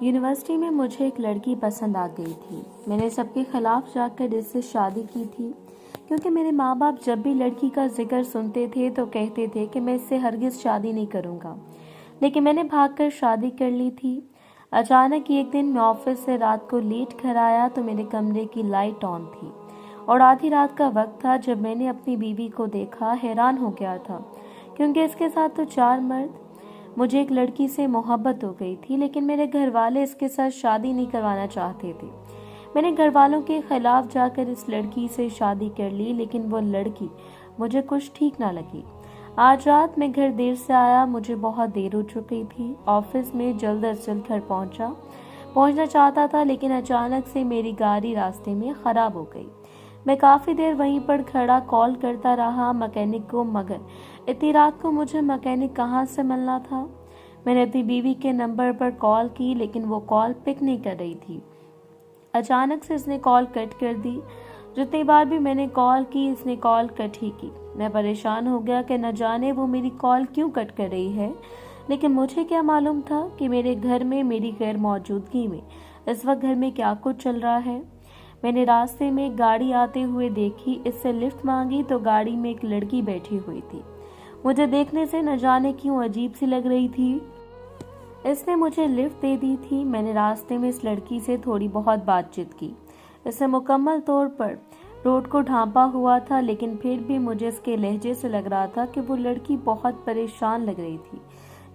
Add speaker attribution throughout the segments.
Speaker 1: University में मुझे एक लड़की पसंद आ गई थी। मैंने सबके खिलाफ जाकर इससे शादी की थी, क्योंकि मेरे माँ बाप जब भी लड़की का जिक्र सुनते थे तो कहते थे कि मैं इससे हरगिज शादी नहीं करूँगा। लेकिन मैंने भागकर शादी कर ली थी। अचानक एक दिन मैं ऑफिस से रात को लेट घर आया तो मेरे कमरे की लाइट ऑन थी और आधी रात का वक्त था। जब मैंने अपनी बीवी को देखा, हैरान हो गया था, क्योंकि इसके साथ तो 4 मर्द। मुझे एक लड़की से मोहब्बत हो गई थी, लेकिन मेरे घर वाले इसके साथ शादी नहीं करवाना चाहते थे। मैंने घर वालों के खिलाफ जाकर इस लड़की से शादी कर ली, लेकिन वो लड़की मुझे कुछ ठीक ना लगी। आज रात मैं घर देर से आया, मुझे बहुत देर हो चुकी थी। ऑफिस में जल्द अज जल्द घर पहुंचना चाहता था, लेकिन अचानक से मेरी गाड़ी रास्ते में खराब हो गई। मैं काफ़ी देर वहीं पर खड़ा कॉल करता रहा मैकेनिक को, मगर इतनी रात को मुझे मैकेनिक कहाँ से मिलना था। मैंने अपनी बीवी के नंबर पर कॉल की, लेकिन वो कॉल पिक नहीं कर रही थी। अचानक से इसने कॉल कट कर दी। जितनी बार भी मैंने कॉल की, इसने कॉल कट ही की। मैं परेशान हो गया कि न जाने वो मेरी कॉल क्यों कट कर रही है, लेकिन मुझे क्या मालूम था कि मेरे घर में मेरी गैर मौजूदगी में इस वक्त घर में क्या कुछ चल रहा है। मैंने रास्ते में एक गाड़ी आते हुए देखी, इससे लिफ्ट मांगी तो गाड़ी में एक लड़की बैठी हुई थी। मुझे देखने से न जाने क्यों अजीब सी लग रही थी। इसने मुझे लिफ्ट दे दी थी। मैंने रास्ते में इस लड़की से थोड़ी बहुत बातचीत की। इसने मुकम्मल तौर पर रोड को ढांपा हुआ था, लेकिन फिर भी मुझे इसके लहजे से लग रहा था कि वो लड़की बहुत परेशान लग रही थी।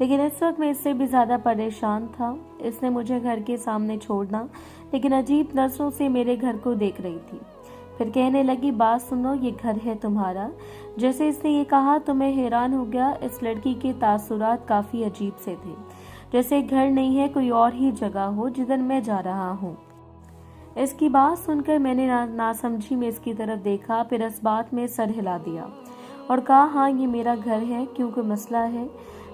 Speaker 1: लेकिन इस वक्त मैं इससे भी ज़्यादा परेशान था। इसने मुझे घर के सामने छोड़ना, लेकिन अजीब नज़रों से मेरे घर को देख रही थी। फिर कहने लगी, बात सुनो, ये घर है तुम्हारा। जैसे इसने ये कहा तो मैं हैरान हो गया। इस लड़की के तासुरात काफ़ी अजीब से थे, जैसे घर नहीं है, कोई और ही जगह हो जिधर मैं जा रहा हूँ। इसकी बात सुनकर मैंने नासमझी में इसकी तरफ देखा, फिर इस बात में सर हिला दिया और कहा, हाँ ये मेरा घर है, क्यों कोई मसला है।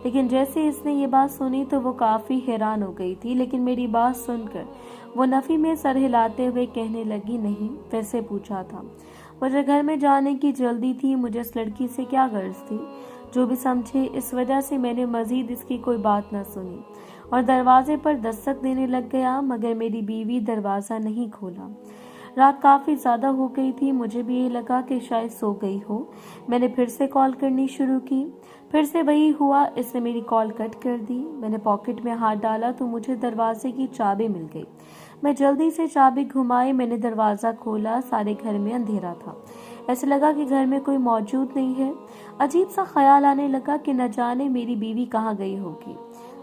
Speaker 1: लेकिन जैसे इसने ये बात सुनी तो वो काफ़ी हैरान हो गई थी, लेकिन मेरी बात सुनकर वो नफ़ी में सर हिलाते हुए कहने लगी, नहीं। फिर से पूछा था, मुझे घर में जाने की जल्दी थी, मुझे इस लड़की से क्या गर्ज थी। जो भी समझे, इस वजह से मैंने मज़ीद इसकी कोई बात न सुनी और दरवाजे पर दस्तक देने लग गया, मगर मेरी बीवी दरवाज़ा नहीं खोला। रात काफ़ी ज़्यादा हो गई थी, मुझे भी ये लगा कि शायद सो गई हो। मैंने फिर से कॉल करनी शुरू की, फिर से वही हुआ, इसने मेरी कॉल कट कर दी। मैंने पॉकेट में हाथ डाला तो मुझे दरवाजे की चाबी मिल गई। मैं जल्दी से चाबी घुमाई, मैंने दरवाज़ा खोला। सारे घर में अंधेरा था, ऐसे लगा कि घर में कोई मौजूद नहीं है। अजीब सा ख्याल आने लगा कि न जाने मेरी बीवी कहाँ गई होगी।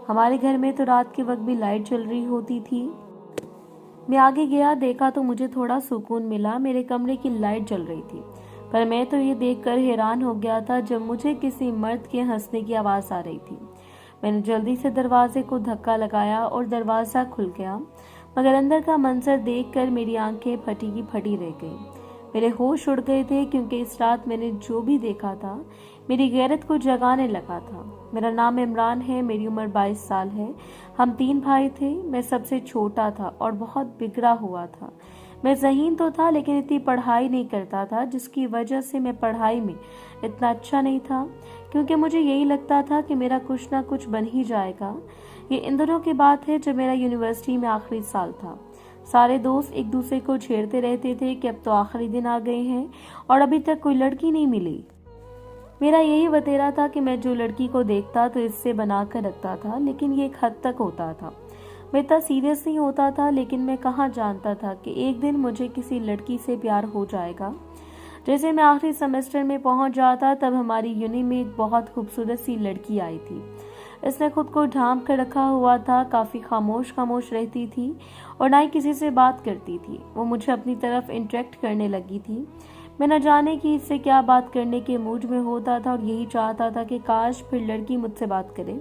Speaker 1: हमारे घर में तो रात के वक्त भी लाइट जल रही होती थी। मैं आगे गया, देखा तो मुझे थोड़ा सुकून मिला। मेरे कमरे की लाइट जल रही थी, पर मैं तो ये देखकर हैरान हो गया था जब मुझे किसी मर्द के हंसने की आवाज़ आ रही थी। मैंने जल्दी से दरवाजे को धक्का लगाया और दरवाज़ा खुल गया, मगर अंदर का मंजर देखकर मेरी आंखें फटी की फटी रह गईं। मेरे होश उड़ गए थे, क्योंकि इस रात मैंने जो भी देखा था मेरी गैरत को जगाने लगा था। मेरा नाम इमरान है, मेरी उम्र 22 साल है। हम 3 भाई थे, मैं सबसे छोटा था और बहुत बिगड़ा हुआ था। मैं ज़हीन तो था, लेकिन इतनी पढ़ाई नहीं करता था, जिसकी वजह से मैं पढ़ाई में इतना अच्छा नहीं था, क्योंकि मुझे यही लगता था कि मेरा कुछ ना कुछ बन ही जाएगा। ये इन दिनों की बात है जब मेरा यूनिवर्सिटी में आखिरी साल था। सारे दोस्त एक दूसरे को छेड़ते रहते थे कि अब तो आखिरी दिन आ गए हैं और अभी तक कोई लड़की नहीं मिली। मेरा यही वतेरा था कि मैं जो लड़की को देखता तो इससे बना कर रखता था, लेकिन ये एक हद तक होता था। मैं इतना सीरियस नहीं होता था, लेकिन मैं कहाँ जानता था कि एक दिन मुझे किसी लड़की से प्यार हो जाएगा। जैसे मैं आखिरी सेमेस्टर में पहुंच जाता, तब हमारी यूनि में एक बहुत खूबसूरत सी लड़की आई थी। इसने खुद को ढांप कर रखा हुआ था, काफ़ी खामोश रहती थी और ना ही किसी से बात करती थी। वो मुझे अपनी तरफ इंटरेक्ट करने लगी थी। मैं न जाने कि इससे क्या बात करने के मूड में होता था और यही चाहता था कि काश फिर लड़की मुझसे बात करे।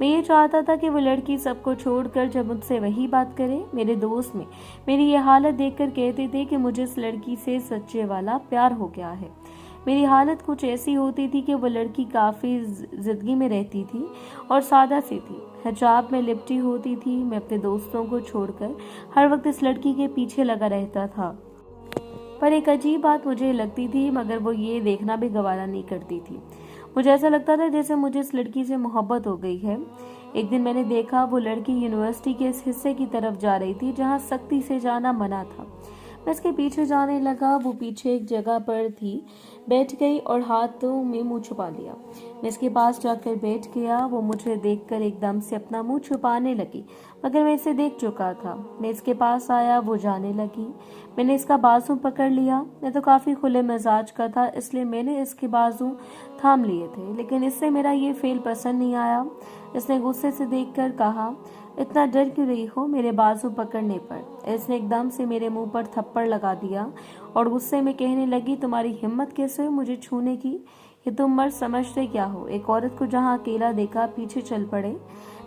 Speaker 1: मैं ये चाहता था कि वो लड़की सबको छोड़कर जब मुझसे वही बात करे। मेरे दोस्त में मेरी ये हालत देखकर कहते थे कि मुझे इस लड़की से सच्चे वाला प्यार हो गया है। मेरी हालत कुछ ऐसी होती थी कि वो लड़की काफ़ी जिंदगी में रहती थी और सादा सी थी, हिजाब में लिपटी होती थी। मैं अपने दोस्तों को छोड़कर हर वक्त इस लड़की के पीछे लगा रहता था, पर एक अजीब बात मुझे लगती थी, मगर वो ये देखना भी गवारा नहीं करती थी। मुझे ऐसा लगता था जैसे मुझे इस लड़की से मोहब्बत हो गई है। एक दिन मैंने देखा वो लड़की यूनिवर्सिटी के इस हिस्से की तरफ जा रही थी जहाँ सख्ती से जाना मना था। मैं इसके पीछे जाने लगा। वो पीछे एक जगह पर थी, बैठ गई और हाथों में मुंह छुपा लिया। मैं इसके पास जाकर बैठ गया। वो मुझे देखकर एकदम से अपना मुंह छुपाने लगी, मगर मैं इसे देख चुका था। मैं इसके पास आया, वो जाने लगी। मैंने इसका बाजू पकड़ लिया। मैं तो काफ़ी खुले मिजाज का था, इसलिए मैंने इसके बाजू थाम लिए थे, लेकिन इससे मेरा ये फेल पसंद नहीं आया। इसने गुस्से से देखकर कहा, इतना डर क्यों रही हो मेरे बाजू पकड़ने पर? इसने एकदम से मेरे मुंह पर थप्पड़ लगा दिया और गुस्से में कहने लगी, तुम्हारी हिम्मत कैसे हुई मुझे छूने की? ये तुम मर्द समझते क्या हो? एक औरत को जहाँ अकेला देखा पीछे चल पड़े।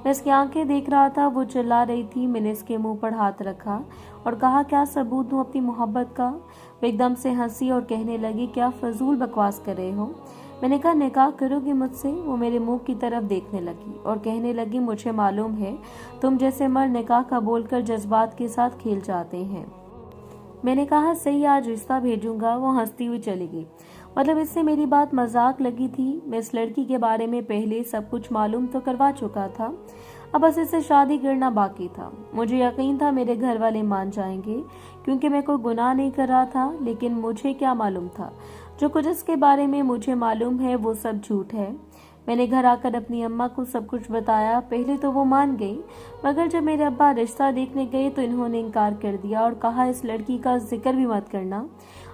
Speaker 1: मैं इसकी आंखें देख रहा था, वो चिल्ला रही थी। मैंने इसके मुंह पर हाथ रखा और कहा, क्या सबूत दूं अपनी मोहब्बत का? वो एकदम से हंसी और कहने लगी, क्या फजूल बकवास कर रहे हो? मैंने कहा, निकाह करोगी मुझसे? वो मेरे मुंह की तरफ देखने लगी और कहने लगी, मुझे मालूम है तुम जैसे मर्द निकाह का बोलकर जज्बात के साथ खेल जाते हैं। मैंने कहा, सही, आज रिश्ता भेजूंगा। वो हंसती हुई चली गई। मतलब इससे मेरी बात मजाक लगी थी। मैं इस लड़की के बारे में पहले सब कुछ मालूम तो करवा चुका था, अब बस इससे शादी करना बाकी था। मुझे यकीन था मेरे घर वाले मान जाएंगे, क्योंकि मैं कोई गुनाह नहीं कर रहा था। लेकिन मुझे क्या मालूम था, जो कुछ इसके बारे में मुझे मालूम है वो सब झूठ है। मैंने घर आकर अपनी अम्मा को सब कुछ बताया। पहले तो वो मान गई, मगर जब मेरे अब्बा रिश्ता देखने गए तो इन्होंने इनकार कर दिया और कहा, इस लड़की का जिक्र भी मत करना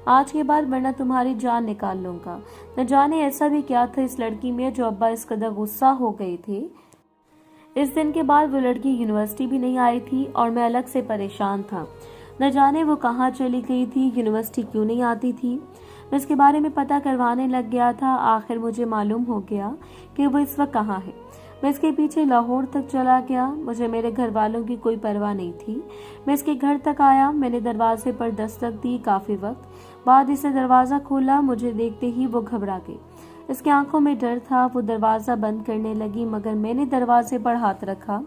Speaker 1: आज के बाद, वरना तुम्हारी जान निकाल लूंगा। न जाने ऐसा भी क्या था इस लड़की में जो अब्बा इस कदर गुस्सा हो गए थे। इस दिन के बाद वो लड़की यूनिवर्सिटी भी नहीं आई थी और मैं अलग से परेशान था। न जाने वो कहाँ चली गई थी, यूनिवर्सिटी क्यों नहीं आती थी। मैं इसके बारे में पता करवाने लग गया था। आखिर मुझे मालूम हो गया कि वो इस वक्त कहाँ है। मैं इसके पीछे लाहौर तक चला गया। मुझे मेरे घर वालों की कोई परवाह नहीं थी। मैं इसके घर तक आया। मैंने दरवाजे पर दस्तक दी। काफ़ी वक्त बाद इसने दरवाज़ा खोला। मुझे देखते ही वो घबरा गई। इसकी आंखों में डर था। वो दरवाज़ा बंद करने लगी, मगर मैंने दरवाजे पर हाथ रखा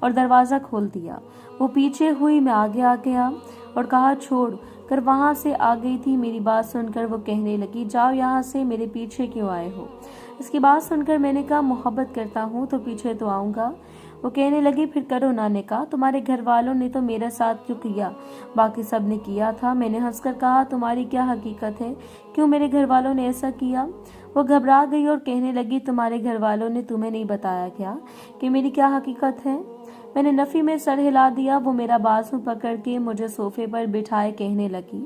Speaker 1: और दरवाज़ा खोल दिया। वो पीछे हुई, मैं आगे आ गया और कहा, छोड़ कर वहाँ से आ गई थी। मेरी बात सुनकर वो कहने लगी, जाओ यहाँ से, मेरे पीछे क्यों आए हो? इसकी बात सुनकर मैंने कहा, मोहब्बत करता हूँ तो पीछे तो आऊँगा। वो कहने लगी, फिर करो ना निकाह, तुम्हारे घर वालों ने तो मेरे साथ जो किया बाकी सब ने किया था। मैंने हंसकर कहा, तुम्हारी क्या हकीकत है, क्यों मेरे घर वालों ने ऐसा किया? वो घबरा गई और कहने लगी, तुम्हारे घर वालों ने तुम्हें नहीं बताया क्या कि मेरी क्या हकीकत है? मैंने नफी में सर हिला दिया। वो मेरा बाजू पकड़ के मुझे सोफे पर बिठाए कहने लगी,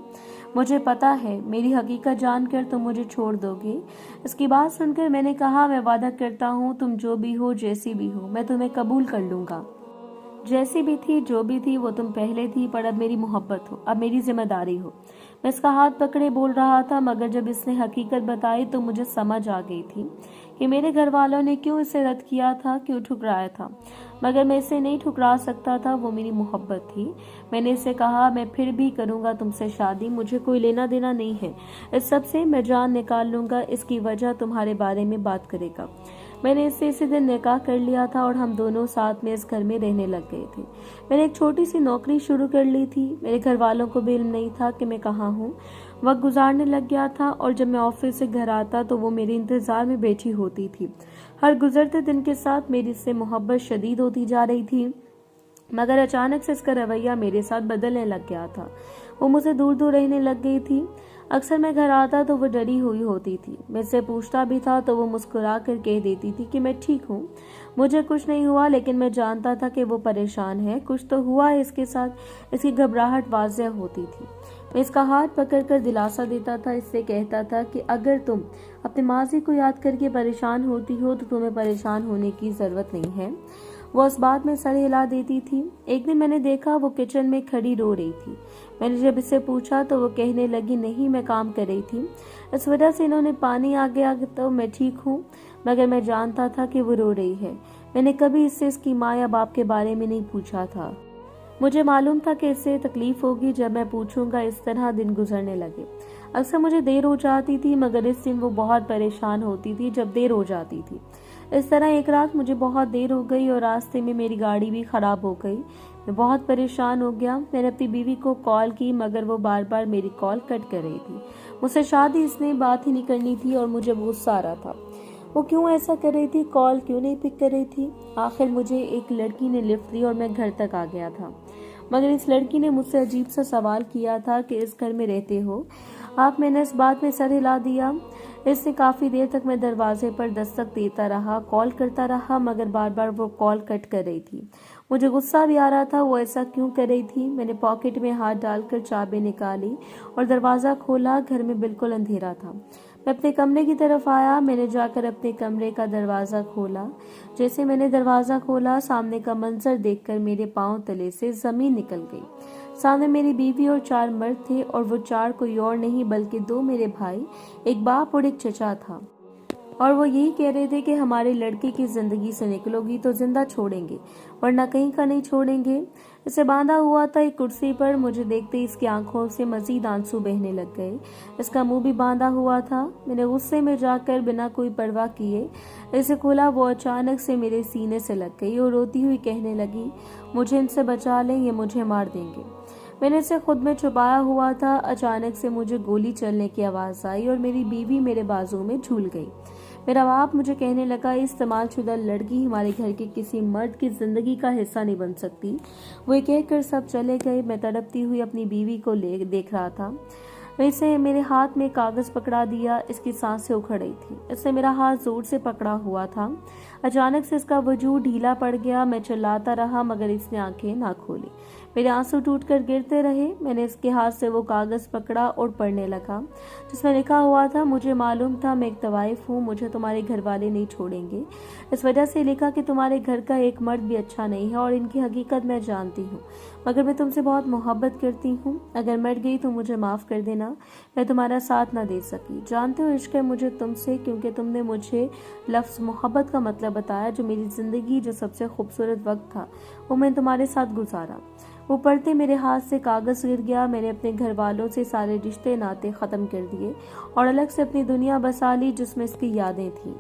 Speaker 1: मुझे पता है मेरी हकीकत जानकर तुम मुझे छोड़ दोगे। इसकी बात सुनकर मैंने कहा, मैं वादा करता हूँ तुम जो भी हो, जैसी भी हो, मैं तुम्हें कबूल कर लूँगा। जैसी भी थी, जो भी थी, वो तुम पहले थी, पर अब मेरी मोहब्बत हो, अब मेरी जिम्मेदारी हो। मैं इसका हाथ पकड़े बोल रहा था, मगर जब इसने हकीकत बताई तो मुझे समझ आ गई थी कि मेरे घर वालों ने क्यों इसे रद्द किया था, क्यों ठुकराया था। मगर मैं इसे नहीं ठुकरा सकता था, वो मेरी मोहब्बत थी। मैंने इसे कहा, मैं फिर भी करूँगा तुमसे शादी, मुझे कोई लेना देना नहीं है इस सब से, मैं जान निकाल लूँगा इसकी वजह तुम्हारे बारे में बात करेगा। मैंने इससे इसी दिन निकाह कर लिया था और हम दोनों साथ में इस घर में रहने लग गए थे। मैंने एक छोटी सी नौकरी शुरू कर ली थी। मेरे घर वालों को भी इल्म नहीं था कि मैं कहाँ हूँ। वक्त गुजारने लग गया था और जब मैं ऑफिस से घर आता तो वो मेरे इंतजार में बैठी होती थी। हर गुजरते दिन के साथ मेरी इससे मोहब्बत शदीद होती जा रही थी, मगर अचानक से इसका रवैया मेरे साथ बदलने लग गया था। वो मुझसे दूर दूर रहने लग गई थी। अक्सर मैं घर आता तो वो डरी हुई होती थी। मुझसे पूछता भी था तो वो मुस्कुरा कर कह देती थी कि मैं ठीक हूँ, मुझे कुछ नहीं हुआ। लेकिन मैं जानता था कि वो परेशान है, कुछ तो हुआ है इसके साथ। इसकी घबराहट वाज़ेह होती थी। मैं इसका हाथ पकड़कर दिलासा देता था, इससे कहता था कि अगर तुम अपने माजी को याद करके परेशान होती हो तो तुम्हें परेशान होने की ज़रूरत नहीं है। वो उस बात में सर हिला देती थी। एक दिन मैंने देखा वो किचन में खड़ी रो रही थी। मैंने जब इससे पूछा तो वो कहने लगी, नहीं, मैं काम कर रही थी, इस वजह से इन्होंने पानी आ गया तो मैं ठीक हूँ। मगर मैं जानता था कि वो रो रही है। मैंने कभी इससे इसकी माँ या बाप के बारे में नहीं पूछा था। मुझे मालूम था कि इससे तकलीफ होगी जब मैं पूछूंगा। इस तरह दिन गुजरने लगे। अक्सर मुझे देर हो जाती थी, मगर इस दिन वो बहुत परेशान होती थी जब देर हो जाती थी। इस तरह एक रात मुझे बहुत देर हो गई और रास्ते में मेरी गाड़ी भी खराब हो गई। मैं बहुत परेशान हो गया। मैंने अपनी बीवी को कॉल की, मगर वो बार बार मेरी कॉल कट कर रही थी। मुझसे शादी इसने बात ही नहीं करनी थी और मुझे गुस्सा आ रहा था। वो क्यों ऐसा कर रही थी, कॉल क्यों नहीं पिक कर रही थी। आखिर मुझे एक लड़की ने लिफ्ट दी और मैं घर तक आ गया था। मगर इस लड़की ने मुझसे अजीब सा सवाल किया था कि इस घर में रहते हो आप। मैंने इस बात में सर हिला दिया। इसने काफ़ी देर तक मैं दरवाजे पर दस्तक देता रहा, कॉल करता रहा, मगर बार बार वो कॉल कट कर रही थी। मुझे गुस्सा भी आ रहा था, वो ऐसा क्यों कर रही थी। मैंने पॉकेट में हाथ डालकर चाबी निकाली और दरवाज़ा खोला। घर में बिल्कुल अंधेरा था। मैं अपने कमरे की तरफ आया। मैंने जाकर अपने कमरे का दरवाज़ा खोला। जैसे मैंने दरवाज़ा खोला, सामने का मंजर देखकर मेरे पांव तले से ज़मीन निकल गई। सामने मेरी बीवी और 4 मर्द थे, और वो 4 कोई और नहीं बल्कि 2 मेरे भाई, एक बाप और एक चचा था। और वो यही कह रहे थे कि हमारे लड़के की जिंदगी से निकलोगी तो जिंदा छोड़ेंगे, वरना कहीं का नहीं छोड़ेंगे। इसे बांधा हुआ था एक कुर्सी पर। मुझे देखते ही इसकी आंखों से मजीद आंसू बहने लग गए। इसका मुंह भी बांधा हुआ था। मैंने गुस्से में जाकर बिना कोई परवाह किए इसे खोला। वो अचानक से मेरे सीने से लग गई और रोती हुई कहने लगी, मुझे इनसे बचा लें, ये मुझे मार देंगे। मैंने इसे खुद में छुपाया हुआ था। अचानक से मुझे गोली चलने की आवाज़ आई और मेरी बीवी मेरे बाजू में झूल गई। मेरा बाप मुझे कहने लगा, इस्तेमालशुदा लड़की हमारे घर के किसी मर्द की जिंदगी का हिस्सा नहीं बन सकती। वो ये कहकर सब चले गए। मैं तड़पती हुई अपनी बीवी को देख रहा था। वैसे मेरे हाथ में कागज पकड़ा दिया। इसकी सांसें उखड़ रही थी। इसने मेरा हाथ जोर से पकड़ा हुआ था। अचानक से इसका वजूद ढीला पड़ गया। मैं चिल्लाता रहा, मगर इसने आंखें ना खोली। मेरे आंसू टूटकर गिरते रहे। मैंने इसके हाथ से वो कागज पकड़ा और पढ़ने लगा, जिसमें लिखा हुआ था, मुझे मालूम था मैं एक तवाइफ हूँ, मुझे तुम्हारे घर वाले नहीं छोड़ेंगे। इस वजह से लिखा कि तुम्हारे घर का एक मर्द भी अच्छा नहीं है, और इनकी हकीकत मैं जानती हूँ, मगर मैं तुमसे बहुत मोहब्बत करती हूँ। अगर मर गई तो मुझे माफ़ कर देना, मैं तुम्हारा साथ ना दे सकी। जानते हो इश्क है मुझे तुमसे, क्योंकि तुमने मुझे लफ्ज़ मोहब्बत का मतलब बताया। जो मेरी ज़िंदगी जो सबसे खूबसूरत वक्त था, वो मैं तुम्हारे साथ गुजारा। वो पढ़ते मेरे हाथ से कागज़ गिर गया। मैंने अपने घर वालों से सारे रिश्ते नाते ख़त्म कर दिए और अलग से अपनी दुनिया बसा ली, जिसमें इसकी यादें थीं।